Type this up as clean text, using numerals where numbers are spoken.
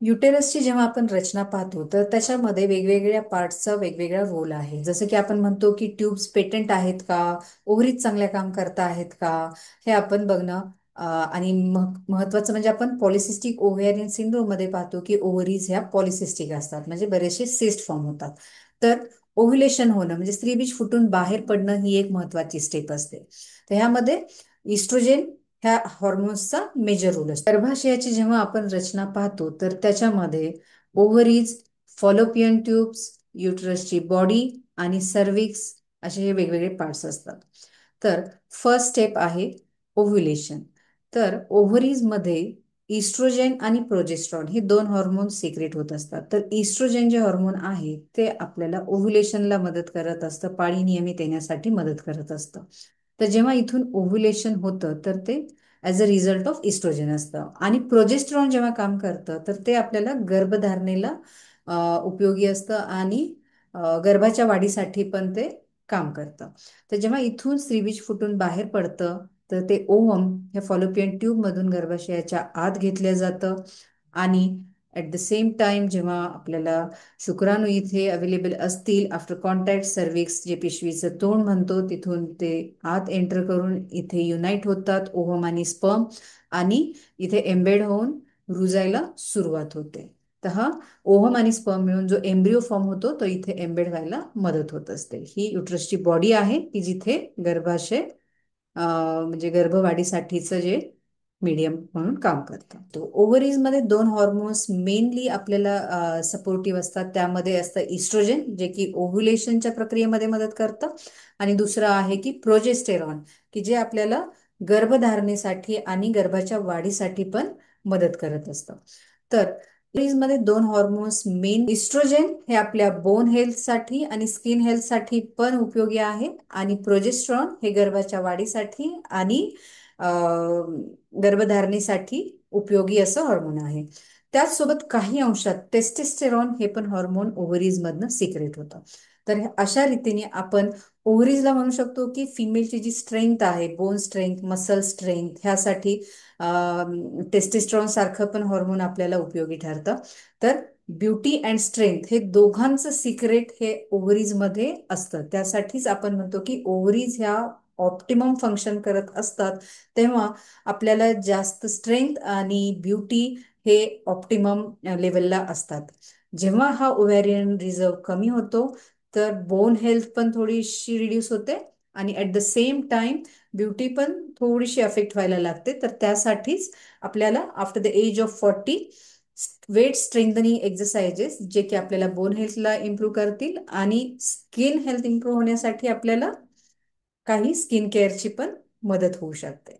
युटेरसची जेव्हा आपण रचना पाहतो तर त्याच्यामध्ये वेगवेगळ्या पार्ट्सचा वेगवेगळा रोल आहे. जसं की आपण म्हणतो की ट्यूब्स पेटंट आहेत का, ओव्हरीज चांगल्या काम करता आहेत का, हे आपण बघणं. आणि महत्वाचं म्हणजे आपण पॉलिसिस्टिक ओव्हेरियन सिंड्रोम मध्ये पाहतो की ओव्हरीज ह्या पॉलिसिस्टिक असतात, म्हणजे बरेचसे सिस्ट फॉर्म होतात. तर ओव्ह्युलेशन होणं म्हणजे स्त्रीबीज फुटून बाहेर पडणं ही एक महत्वाची स्टेप असते. तर ह्यामध्ये इस्ट्रोजेन ह्या हॉर्मोन्सचा मेजर रोल असतो. गर्भाशयाची जेव्हा आपण रचना पाहतो तर त्याच्यामध्ये ओव्हरीज, फॉलोपियन ट्यूब्स, युटरसची बॉडी आणि सर्विक्स असे हे वेगवेगळे पार्ट्स असतात. तर फर्स्ट स्टेप आहे ओव्ह्युलेशन. तर ओव्हरीज मध्ये इस्ट्रोजेन आणि प्रोजेस्ट्रॉन हे दोन हॉर्मोन सिक्रेट होत असतात. तर इस्ट्रोजेन जे हॉर्मोन आहे ते आपल्याला ओव्ह्युलेशनला मदत करत असतं, पाळी नियमित येण्यासाठी मदत करत असतं. तर जेव्हा इथून ओव्ह्युलेशन होतं तर ते as a result of estrogen असतं. आणि प्रोजेस्ट्रॉन जेव्हा काम करतं तर ते आपल्याला गर्भधारणेला उपयोगी असतं आणि गर्भाच्या वाढीसाठी पण ते काम करतं. तर जेव्हा इथून स्त्रीबीज फुटून बाहेर पडतं तर ते ओव्हम हे फॉलोपियन ट्यूब मधून गर्भाशयाच्या आत घेतलं जातं. आणि ॲट द सेम टाइम जेव्हा आपल्याला शुक्राणू इथे अवेलेबल असतील आफ्टर कॉन्टॅक्ट सर्विक्स जे पिशवीचं तोंड म्हणतो तिथून ते आत एंटर करून इथे युनाईट होतात ओव्हम आणि स्पर्म, आणि इथे एम्बेड होऊन रुजायला सुरुवात होते. तर हा ओव्हम आणि स्पर्म मिळून जो एम्ब्रिओ फॉर्म होतो तो इथे एम्बेड व्हायला मदत होत असते. ही युट्रसची बॉडी आहे की जिथे गर्भाशय म्हणजे गर्भवाढीसाठीचं जे मीडियम म्हणून काम करतं. तो ओव्हरीज मध्ये दोन हॉर्मोन्स मेनली आपल्याला सपोर्टिव्ह असतात. त्यामध्ये असतं इस्ट्रोजन जे की ओव्ह्युलेशनच्या प्रक्रियेमध्ये मदत करतं, आणि दुसरं आहे की प्रोजेस्टेरॉन की जे आपल्याला गर्भधारणेसाठी आणि गर्भाच्या वाढीसाठी पण मदत करत असतं. तर मध्ये दोन हॉर्मोन्स मेन इस्ट्रोजेन हे आपल्या बोन हेल्थसाठी आणि स्किन हेल्थसाठी पण उपयोगी आहे, आणि प्रोजेस्ट्रॉन हे गर्भाच्या वाढीसाठी आणि गर्भधारणेसाठी उपयोगी असं हॉर्मोन आहे. त्याचसोबत काही अंशात टेस्टेस्टेरॉन हे पण हॉर्मोन ओव्हरीज मधनं सिक्रेट होतं. तर अशा रीतीने आपण ओव्हरीजला म्हणू शकतो की फिमेलची जी स्ट्रेंथ आहे, बोन स्ट्रेंथ, मसल स्ट्रेंथ, ह्यासाठी टेस्टेस्ट्रॉन सारखं पण हॉर्मोन आपल्याला उपयोगी ठरतं. तर ब्युटी अँड स्ट्रेंथ हे दोघांचं सिक्रेट हे ओव्हरीज मध्ये असतं. त्यासाठीच आपण म्हणतो की ओव्हरीज ह्या ऑप्टिमम फंक्शन करत असतात तेव्हा आपल्याला जास्त स्ट्रेंथ आणि ब्युटी हे ऑप्टिमम लेवलला असतात. जेव्हा हा ओव्हॅरियन रिझर्व कमी होतो तर बोन हेल्थ पण थोडीशी रिड्यूस होते, आणि at the same time beauty पण थोडीशी अफेक्ट व्हायला लागते. तर त्यासाठीच आपल्याला after the age of 40 weight strengthening exercises जे की आपल्याला बोन हेल्थला इम्प्रूव्ह करतील, आणि स्किन हेल्थ इम्प्रूव्ह होण्यासाठी आपल्याला काही स्किन केअरची पण मदत होऊ शकते.